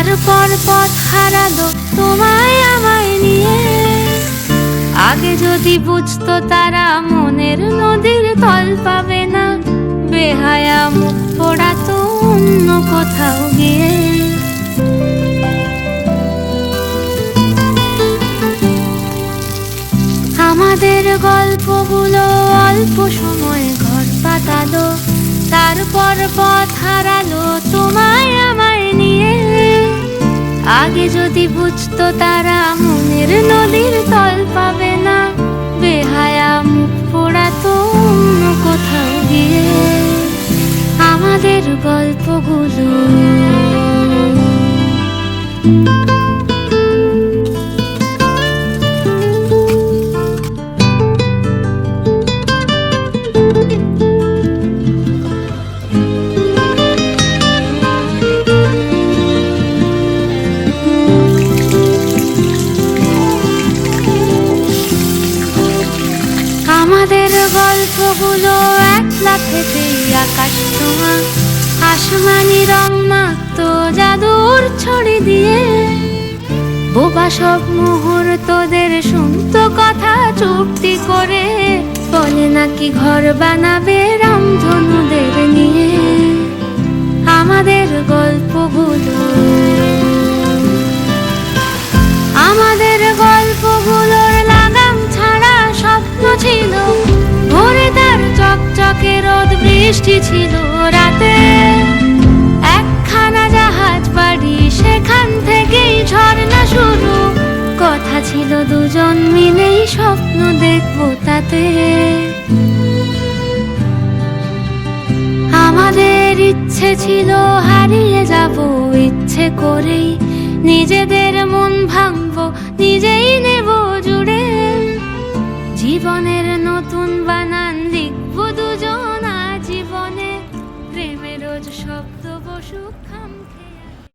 তারপর পথ হারালো তোমায় আমায় নিয়ে। আগে যদি বুঝতো তারা মনের নদীর তল পাবে না, বেহায়া মুখ পোড়াতো অন্য কোথাও গিয়ে। আমাদের গল্পগুলো অল্প সময় ঘর পাতালো, তারপর পথ হারালো তোমায় আমায় নিয়ে। আগে যদি বুঝতো তারা মনের নদীর তল পাবে না, বেহায়া মুখ পোড়াতো অন্য কোথাও গিয়ে। আমাদের গল্পগুলো আমাদের গল্পগুলো একলা থেকেই আকাশ ছোঁয়া, আসমানি রং মাখতো জাদুর ছড়ি দিয়ে। বোবা সব মুহূর্তদের শুনতো কথা চুক্তি করে, বলে নাকি ঘর বানাবে রামধনুদের নিয়ে। আমাদের গল্পগুলো আমাদের গল্পগুলোর লাগাম ছাড়া স্বপ্ন ছিল ভোরে, তার চকচকে রোদ বৃষ্টি ছিল রাতে। একখানা জাহাজ বাড়ি, সেখান থেকেই ঝর্ণা শুরু, কথা ছিল দুজন মিলেই স্বপ্ন দেখবো তাতে। আমাদের ইচ্ছে ছিল হারিয়ে যাব ইচ্ছে করেই, নিজেদের মন ভাঙবো নিজেই নেব